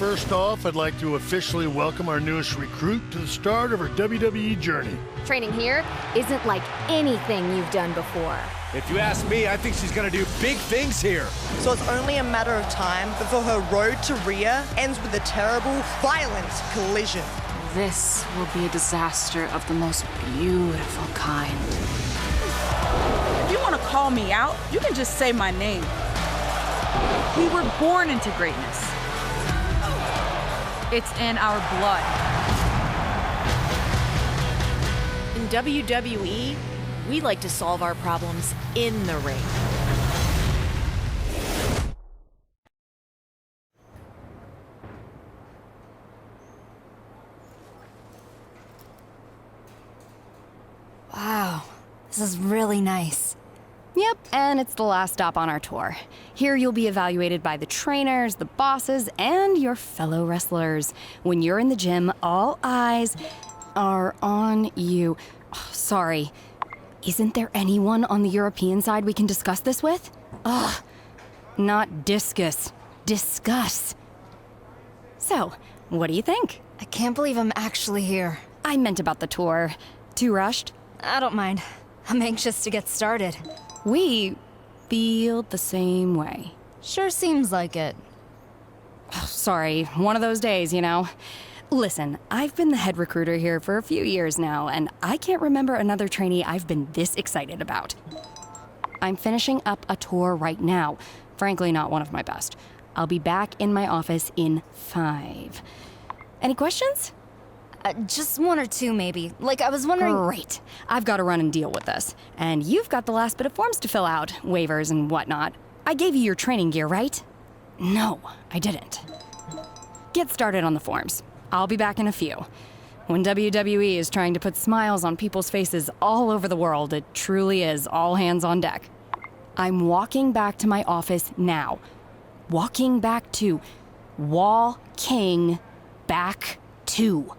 First off, I'd like to officially welcome our newest recruit to the start of her WWE journey. Training here isn't like anything you've done before. If you ask me, I think she's gonna do big things here. So it's only a matter of time before her road to Rhea ends with a terrible, violent collision. This will be a disaster of the most beautiful kind. If you want to call me out, you can just say my name. We were born into greatness. It's in our blood. In WWE, we like to solve our problems in the ring. Wow, this is really nice. Yep, and it's the last stop on our tour. Here you'll be evaluated by the trainers, the bosses, and your fellow wrestlers. When you're in the gym, all eyes are on you. Oh, sorry, isn't there anyone on the European side we can discuss this with? Ugh, not discus, discuss. So, what do you think? I can't believe I'm actually here. I meant about the tour. Too rushed? I don't mind. I'm anxious to get started. We feel the same way. Sure seems like it. Oh, sorry, one of those days, you know. Listen, I've been the head recruiter here for a few years now, and I can't remember another trainee I've been this excited about. I'm finishing up a tour right now. Frankly, not one of my best. I'll be back in my office in 5. Any questions? Just one or two, maybe. Like, I was wondering... Great. I've got to run and deal with this. And you've got the last bit of forms to fill out, waivers and whatnot. I gave you your training gear, right? No, I didn't. Get started on the forms. I'll be back in a few. When WWE is trying to put smiles on people's faces all over the world, it truly is all hands on deck. I'm walking back to my office now. Walking back to Walking back to.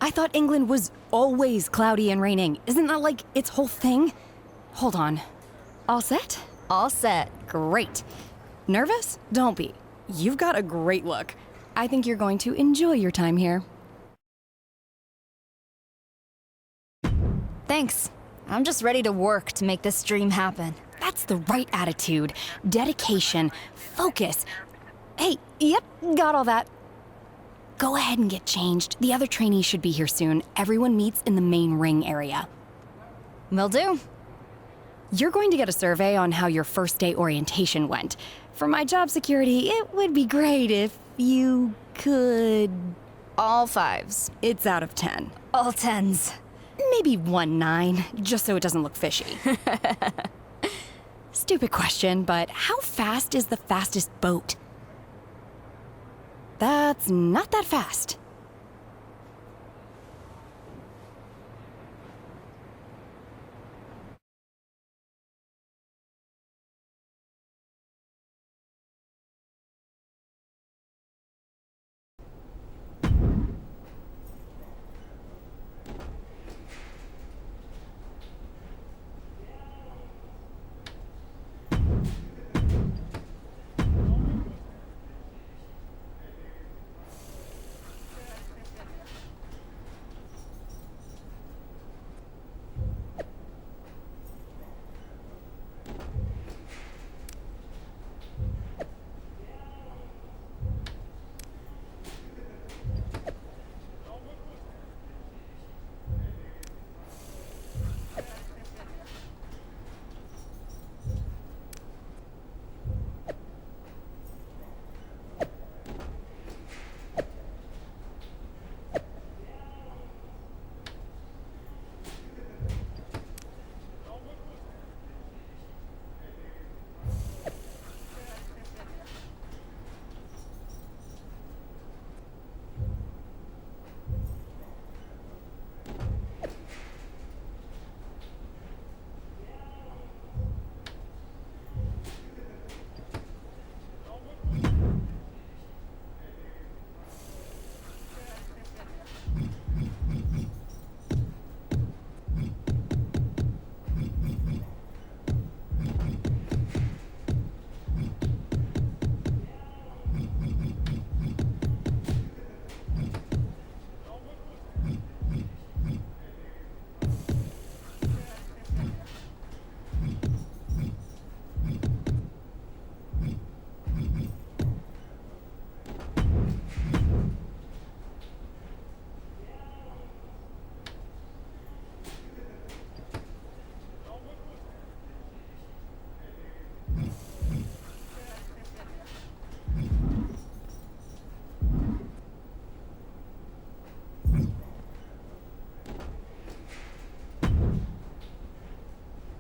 I thought England was always cloudy and raining. Isn't that like its whole thing? Hold on. All set? All set. Great. Nervous? Don't be. You've got a great look. I think you're going to enjoy your time here. Thanks. I'm just ready to work to make this dream happen. That's the right attitude. Dedication. Focus. Hey, yep, got all that. Go ahead and get changed. The other trainees should be here soon. Everyone meets in the main ring area. Will do. You're going to get a survey on how your first day orientation went. For my job security, it would be great if you could... All 5s. It's out of 10. All 10s. Maybe 1 9, just so it doesn't look fishy. Stupid question, but how fast is the fastest boat? That's not that fast.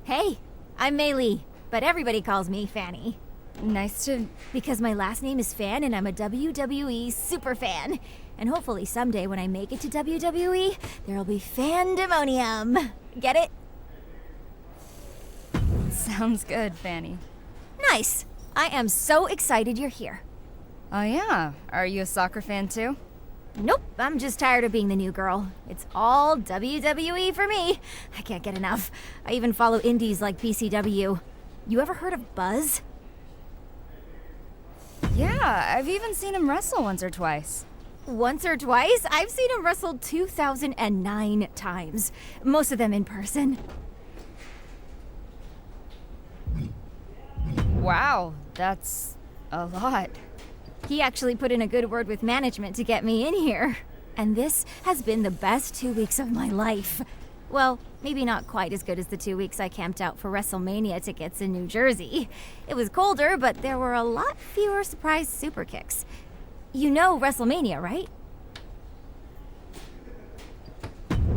Hey, I'm Mei Lee, but everybody calls me Fanny. Nice to... Because my last name is Fan and I'm a WWE super fan. And hopefully someday when I make it to WWE, there'll be fandemonium. Get it? Sounds good, Fanny. Nice. I am so excited you're here. Oh yeah? Are you a soccer fan too? Nope, I'm just tired of being the new girl. It's all WWE for me. I can't get enough. I even follow indies like PCW. You ever heard of Buzz? Yeah, I've even seen him wrestle once or twice. Once or twice? I've seen him wrestle 2,009 times. Most of them in person. Wow, that's a lot. He actually put in a good word with management to get me in here. And this has been the best 2 weeks of my life. Well, maybe not quite as good as the 2 weeks I camped out for WrestleMania tickets in New Jersey. It was colder, but there were a lot fewer surprise super kicks. You know WrestleMania, right?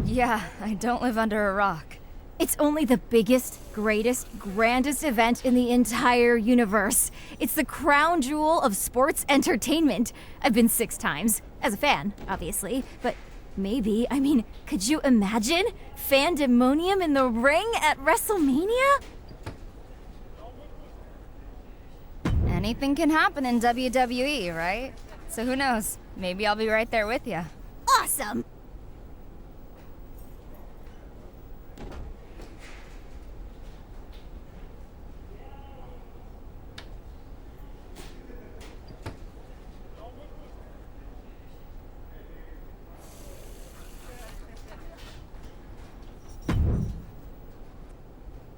Yeah, I don't live under a rock. It's only the biggest, greatest, grandest event in the entire universe. It's the crown jewel of sports entertainment. I've been 6 times. As a fan, obviously. But maybe, could you imagine? Fandemonium in the ring at WrestleMania? Anything can happen in WWE, right? So who knows? Maybe I'll be right there with you. Awesome!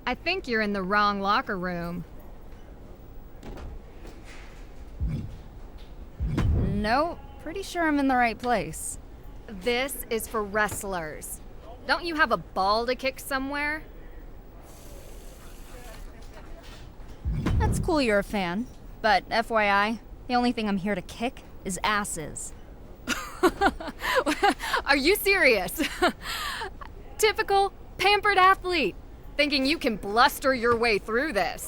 I think you're in the wrong locker room. No, pretty sure I'm in the right place. This is for wrestlers. Don't you have a ball to kick somewhere? That's cool you're a fan. But FYI, the only thing I'm here to kick is asses. Are you serious? Typical pampered athlete, thinking you can bluster your way through this.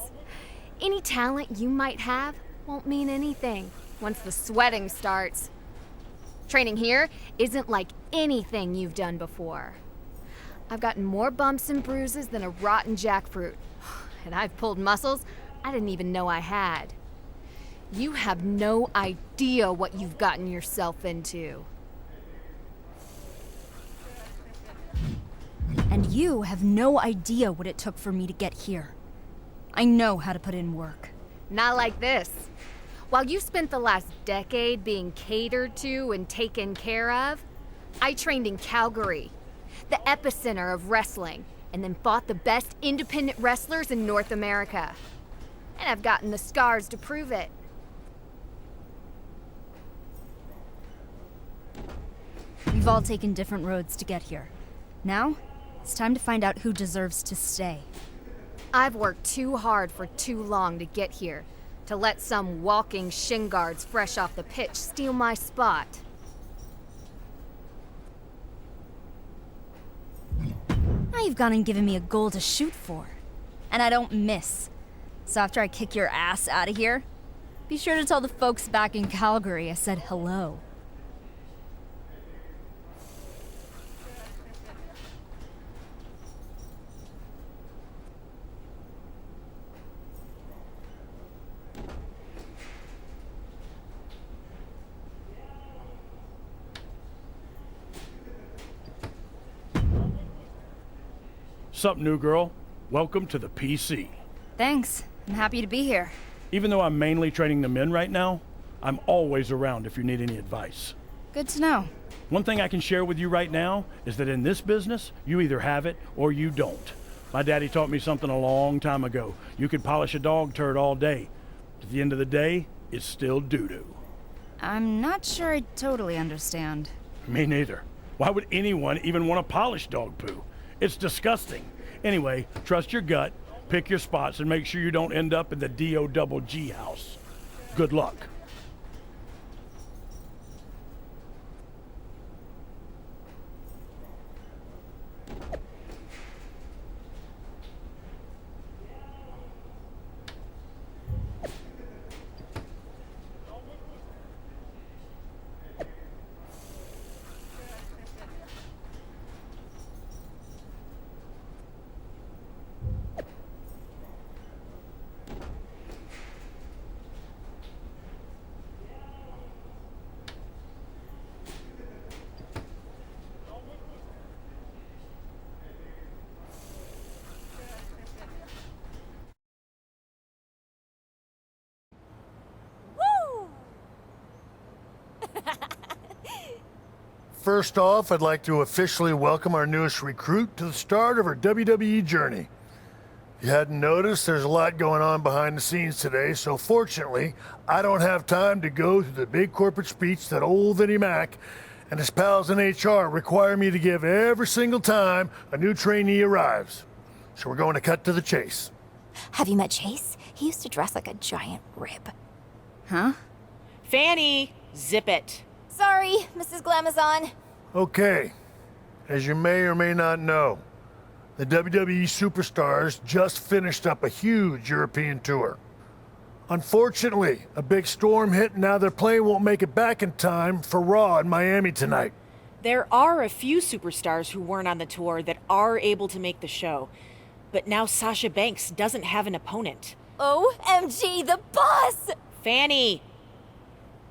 Any talent you might have won't mean anything once the sweating starts. Training here isn't like anything you've done before. I've gotten more bumps and bruises than a rotten jackfruit, and I've pulled muscles I didn't even know I had. You have no idea what you've gotten yourself into. And you have no idea what it took for me to get here. I know how to put in work. Not like this. While you spent the last decade being catered to and taken care of, I trained in Calgary, the epicenter of wrestling, and then fought the best independent wrestlers in North America. And I've gotten the scars to prove it. We've all taken different roads to get here. Now, it's time to find out who deserves to stay. I've worked too hard for too long to get here, to let some walking shin guards fresh off the pitch steal my spot. Now you've gone and given me a goal to shoot for. And I don't miss. So after I kick your ass out of here, be sure to tell the folks back in Calgary I said hello. Sup, new girl? Welcome to the PC. Thanks. I'm happy to be here. Even though I'm mainly training the men right now, I'm always around if you need any advice. Good to know. One thing I can share with you right now is that in this business, you either have it or you don't. My daddy taught me something a long time ago. You could polish a dog turd all day. At the end of the day, it's still doo-doo. I'm not sure I totally understand. Me neither. Why would anyone even want to polish dog poo? It's disgusting. Anyway, trust your gut, pick your spots, and make sure you don't end up in the D-O-double-G house. Good luck. First off, I'd like to officially welcome our newest recruit to the start of her WWE journey. If you hadn't noticed, there's a lot going on behind the scenes today, so fortunately, I don't have time to go through the big corporate speech that old Vinnie Mac and his pals in HR require me to give every single time a new trainee arrives. So we're going to cut to the chase. Have you met Chase? He used to dress like a giant rib. Huh? Fanny, zip it. Sorry, Mrs. Glamazon. Okay, as you may or may not know, the WWE superstars just finished up a huge European tour. Unfortunately, a big storm hit and now their plane won't make it back in time for Raw in Miami tonight. There are a few superstars who weren't on the tour that are able to make the show. But now Sasha Banks doesn't have an opponent. OMG, the boss! Fanny!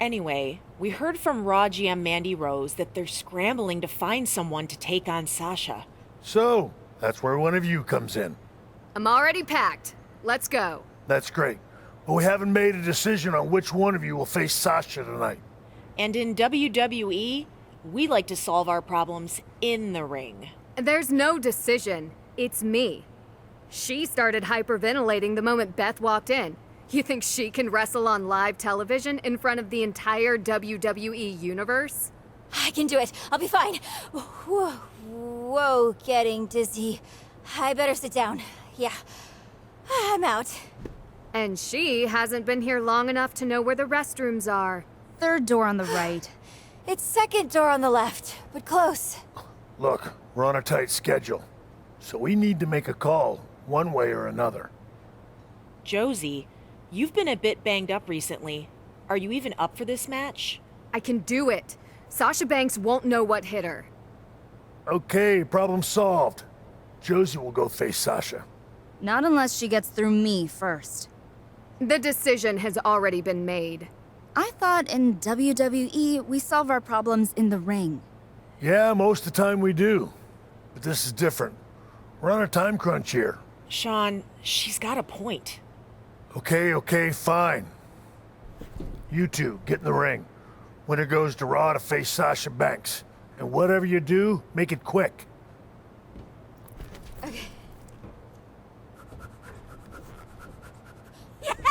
Anyway, we heard from Raw GM Mandy Rose that they're scrambling to find someone to take on Sasha. So, that's where one of you comes in. I'm already packed. Let's go. That's great. But we haven't made a decision on which one of you will face Sasha tonight. And in WWE, we like to solve our problems in the ring. There's no decision. It's me. She started hyperventilating the moment Beth walked in. You think she can wrestle on live television in front of the entire WWE universe? I can do it. I'll be fine. Whoa, getting dizzy. I better sit down. Yeah, I'm out. And she hasn't been here long enough to know where the restrooms are. Third door on the right. It's second door on the left, but close. Look, we're on a tight schedule, so we need to make a call, one way or another. Josie, you've been a bit banged up recently. Are you even up for this match? I can do it. Sasha Banks won't know what hit her. Okay, problem solved. Josie will go face Sasha. Not unless she gets through me first. The decision has already been made. I thought in WWE, we solve our problems in the ring. Yeah, most of the time we do. But this is different. We're on a time crunch here. Sean, she's got a point. Okay, fine. You two, get in the ring. Winner goes to Raw to face Sasha Banks. And whatever you do, make it quick. Okay. Woohoo!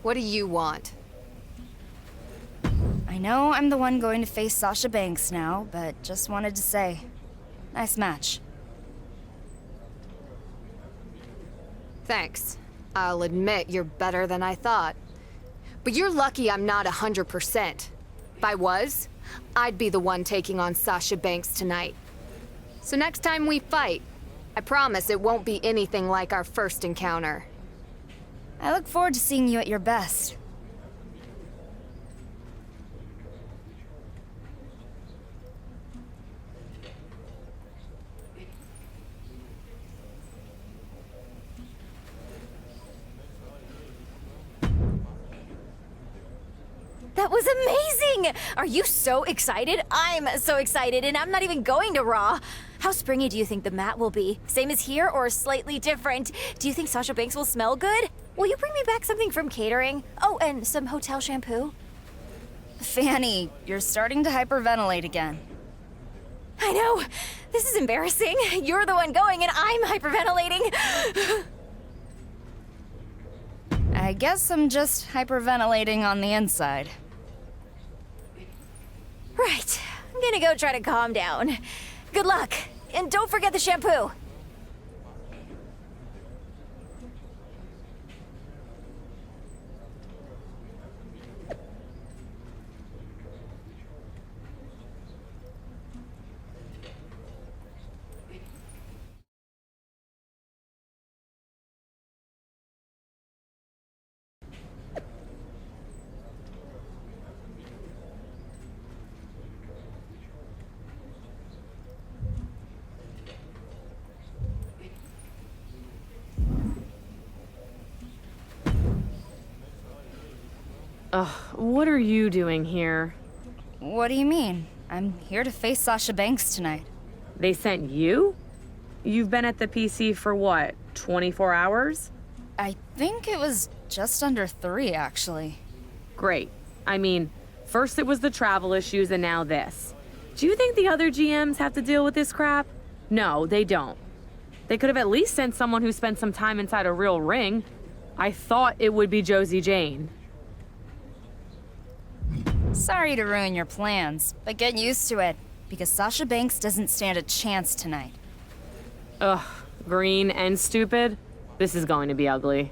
What do you want? I know I'm the one going to face Sasha Banks now, but just wanted to say, nice match. Thanks. I'll admit you're better than I thought. But you're lucky I'm not 100%. If I was, I'd be the one taking on Sasha Banks tonight. So next time we fight, I promise it won't be anything like our first encounter. I look forward to seeing you at your best. That was amazing! Are you so excited? I'm so excited, and I'm not even going to Raw. How springy do you think the mat will be? Same as here or slightly different? Do you think Sasha Banks will smell good? Will you bring me back something from catering? Oh, and some hotel shampoo? Fanny, you're starting to hyperventilate again. I know. This is embarrassing. You're the one going, and I'm hyperventilating. I guess I'm just hyperventilating on the inside. Right. I'm gonna go try to calm down. Good luck. And don't forget the shampoo. Ugh, what are you doing here? What do you mean? I'm here to face Sasha Banks tonight. They sent you? You've been at the PC for what, 24 hours? I think it was just under 3, actually. Great. I mean, first it was the travel issues and now this. Do you think the other GMs have to deal with this crap? No, they don't. They could have at least sent someone who spent some time inside a real ring. I thought it would be Josie Jane. Sorry to ruin your plans, but get used to it, because Sasha Banks doesn't stand a chance tonight. Ugh, green and stupid? This is going to be ugly.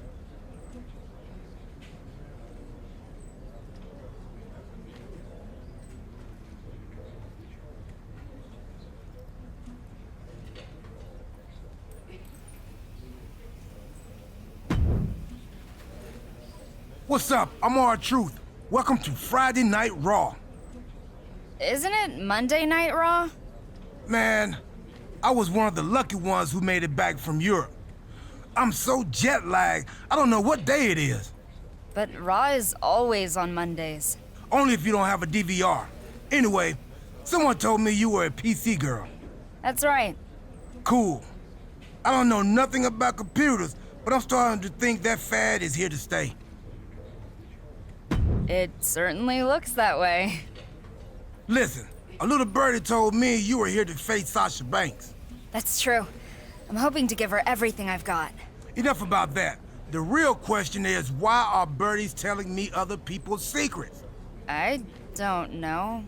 What's up? I'm R-Truth. Welcome to Friday Night Raw. Isn't it Monday Night Raw? Man, I was one of the lucky ones who made it back from Europe. I'm so jet-lagged, I don't know what day it is. But Raw is always on Mondays. Only if you don't have a DVR. Anyway, someone told me you were a PC girl. That's right. Cool. I don't know nothing about computers, but I'm starting to think that fad is here to stay. It certainly looks that way. Listen, a little birdie told me you were here to face Sasha Banks. That's true. I'm hoping to give her everything I've got. Enough about that. The real question is, why are birdies telling me other people's secrets? I don't know.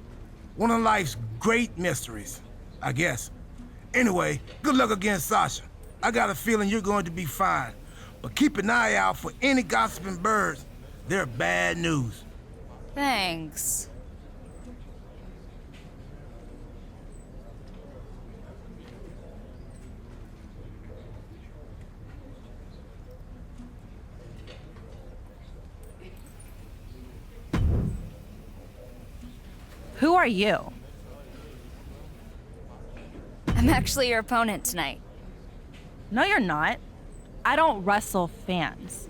One of life's great mysteries, I guess. Anyway, good luck against Sasha. I got a feeling you're going to be fine. But keep an eye out for any gossiping birds. They're bad news. Thanks. Who are you? I'm actually your opponent tonight. No, you're not. I don't wrestle fans.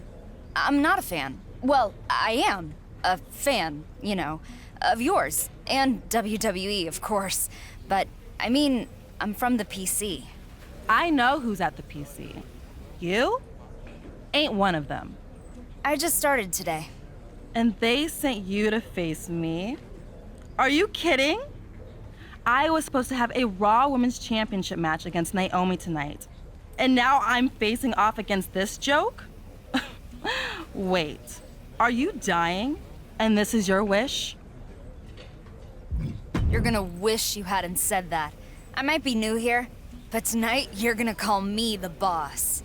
I'm not a fan. Well, I am a fan, you know, of yours. And WWE, of course. But, I mean, I'm from the PC. I know who's at the PC. You? Ain't one of them. I just started today. And they sent you to face me? Are you kidding? I was supposed to have a Raw Women's Championship match against Naomi tonight. And now I'm facing off against this joke? Wait, are you dying? And this is your wish? You're gonna wish you hadn't said that. I might be new here, but tonight you're gonna call me the boss.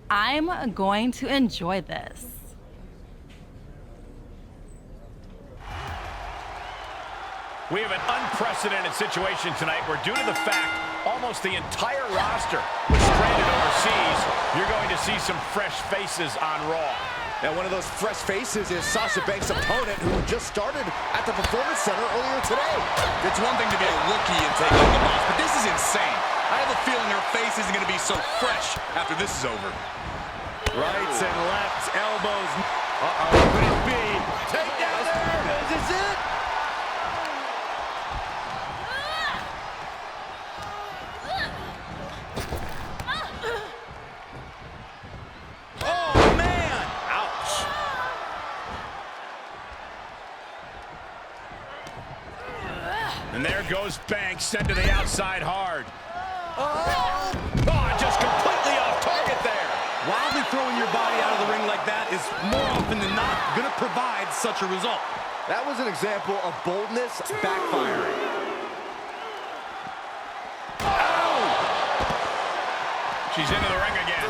I'm going to enjoy this. We have an unprecedented situation tonight where, due to the fact almost the entire roster was stranded overseas, you're going to see some fresh faces on Raw. And one of those fresh faces is Sasha Banks' opponent, who just started at the Performance Center earlier today. It's one thing to be a rookie and take on the boss, but this is insane. I have a feeling her face isn't going to be so fresh after this is over. Rights and lefts, elbows. Uh-oh, could it be? Takedown there! This is it! And there goes Banks, sent to the outside hard. Oh, just completely off target there. Wildly throwing your body out of the ring like that is more often than not going to provide such a result. That was an example of boldness backfiring. Ow! She's into the ring again.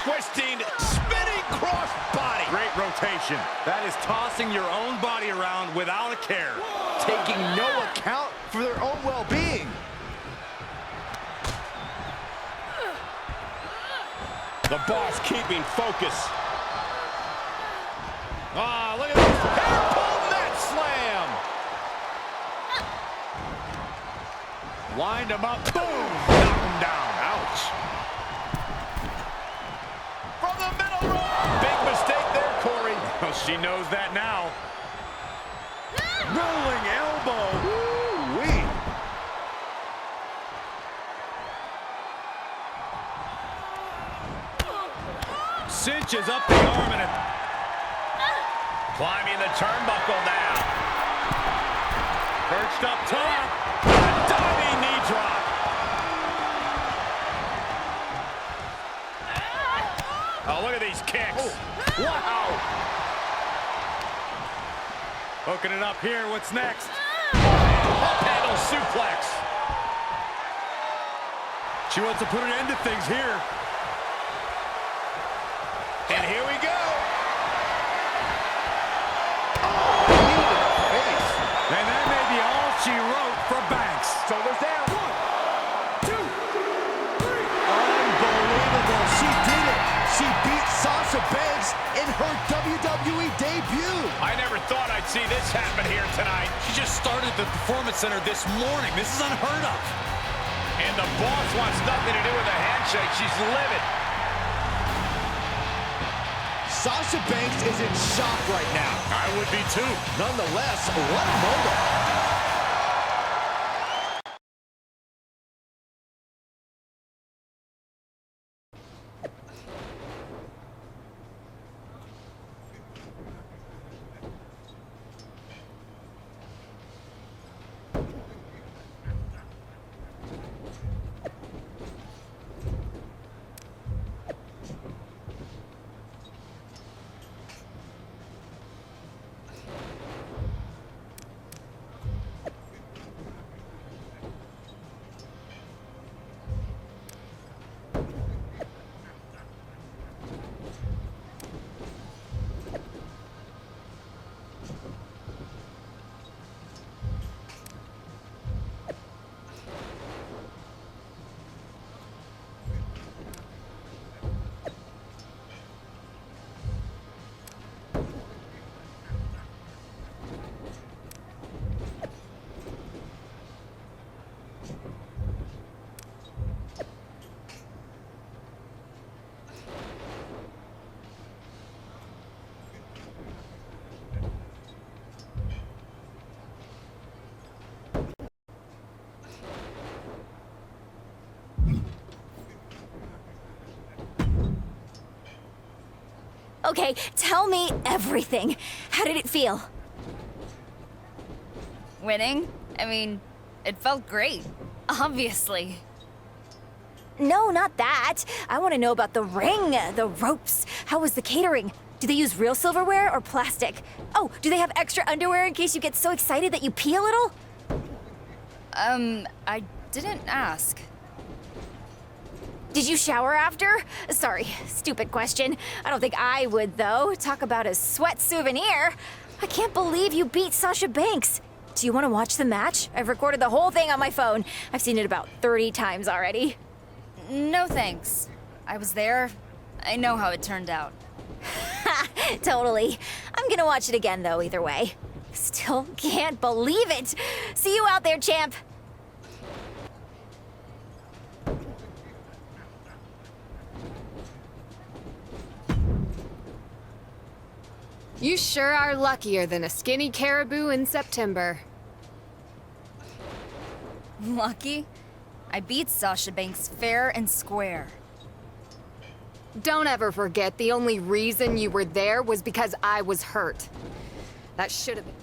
Twisting, spinning cross body. Great rotation. That is tossing your own body around without a care. Taking no account for their own well-being. The boss keeping focus. Ah, look at this. Hair pull net slam. Wind him up. Boom. Knock him down. Ouch. From the middle row. Big mistake there, Corey. Well, she knows that now. Rolling elbow. Woo-wee. Cinches up the arm and Climbing the turnbuckle now. perched up top. A diving knee drop. Oh, look at these kicks. Wow. Hooking it up here. What's next? Up handle suplex. She wants to put an end to things here. And here we go. And that may be all she wrote for Banks. Shoulders down. 1, 2, 3. Unbelievable. She did it. She beat Sasha Banks in her WWE debut. I never thought I'd see this happen here tonight. She just started the Performance Center this morning. This is unheard of. And the boss wants nothing to do with a handshake. She's livid. Sasha Banks is in shock right now. I would be too. Nonetheless, what a moment. Okay, tell me everything. How did it feel? Winning? I mean, it felt great. Obviously. No, not that. I want to know about the ring, the ropes. How was the catering? Do they use real silverware or plastic? Oh, do they have extra underwear in case you get so excited that you pee a little? I didn't ask. Did you shower after? Sorry, stupid question. I don't think I would, though. Talk about a sweat souvenir. I can't believe you beat Sasha Banks. Do you want to watch the match? I've recorded the whole thing on my phone. I've seen it about 30 times already. No thanks. I was there. I know how it turned out. Ha! Totally. I'm gonna watch it again, though, either way. Still can't believe it. See you out there, champ. You sure are luckier than a skinny caribou in September. Lucky? I beat Sasha Banks fair and square. Don't ever forget the only reason you were there was because I was hurt. That should have been...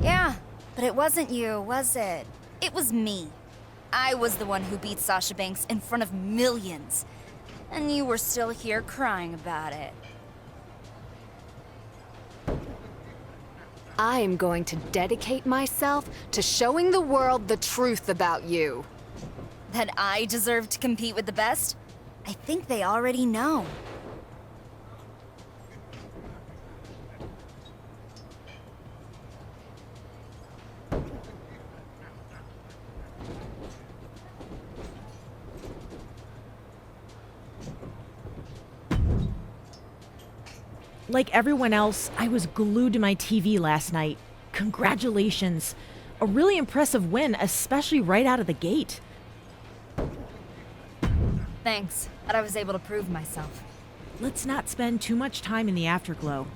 Yeah, but it wasn't you, was it? It was me. I was the one who beat Sasha Banks in front of millions. And you were still here crying about it. I am going to dedicate myself to showing the world the truth about you. That I deserve to compete with the best? I think they already know. Like everyone else, I was glued to my TV last night. Congratulations. A really impressive win, especially right out of the gate. Thanks, but I was able to prove myself. Let's not spend too much time in the afterglow.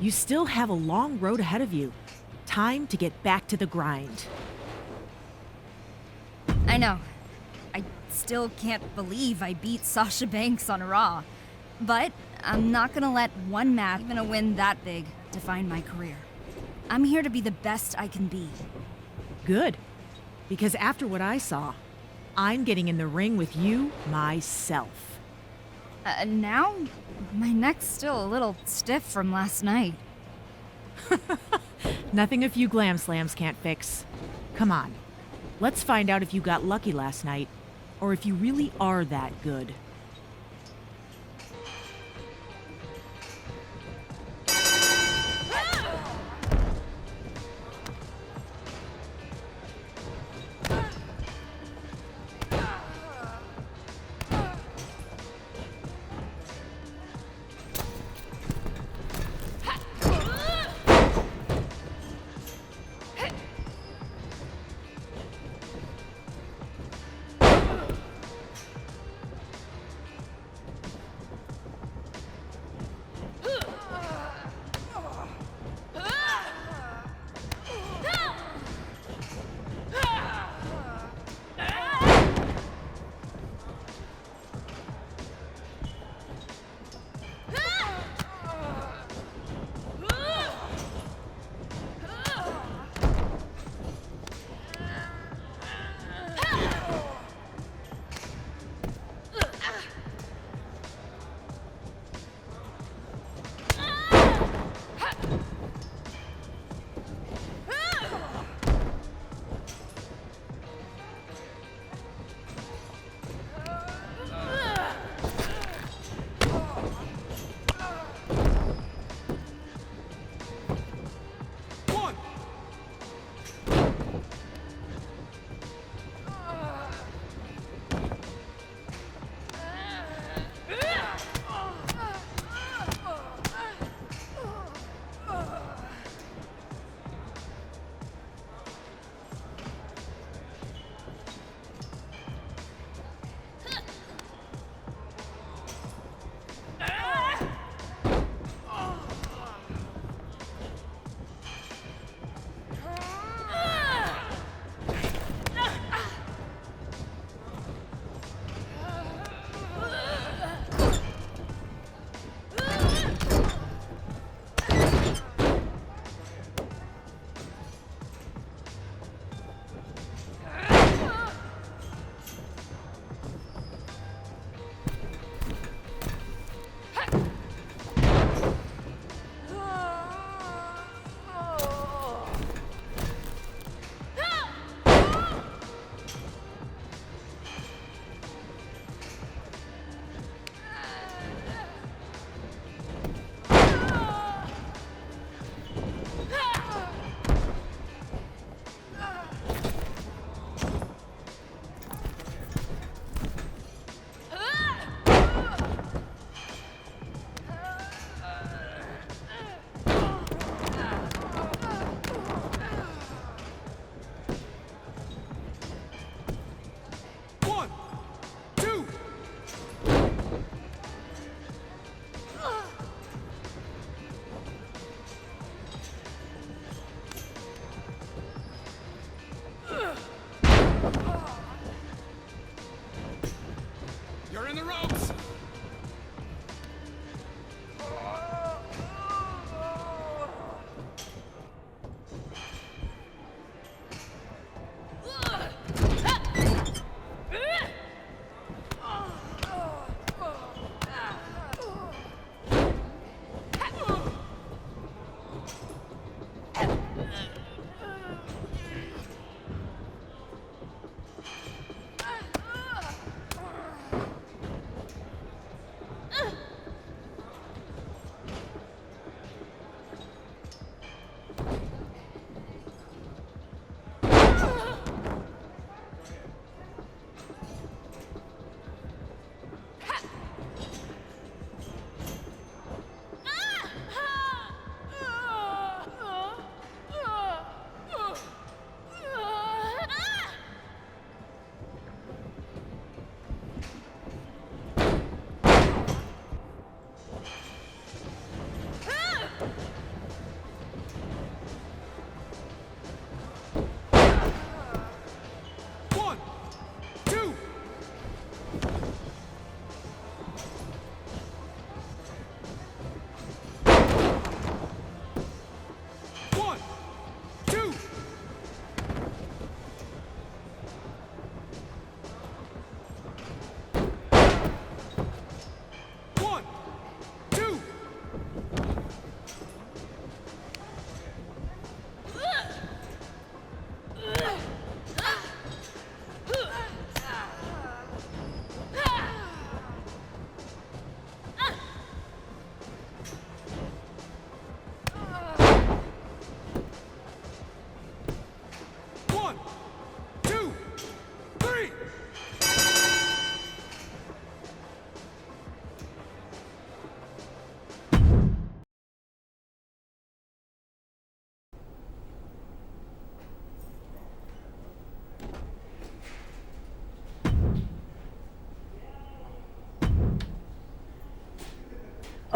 You still have a long road ahead of you. Time to get back to the grind. I know. I still can't believe I beat Sasha Banks on Raw. But I'm not gonna let one match, even a win that big, define my career. I'm here to be the best I can be. Good. Because after what I saw, I'm getting in the ring with you myself. Now? My neck's still a little stiff from last night. Nothing a few glam slams can't fix. Come on. Let's find out if you got lucky last night, or if you really are that good.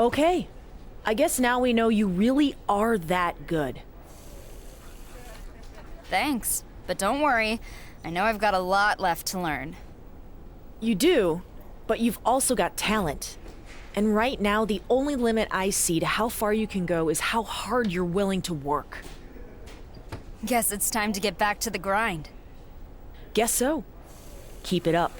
Okay. I guess now we know you really are that good. Thanks, but don't worry. I know I've got a lot left to learn. You do, but you've also got talent. And right now, the only limit I see to how far you can go is how hard you're willing to work. Guess it's time to get back to the grind. Guess so. Keep it up.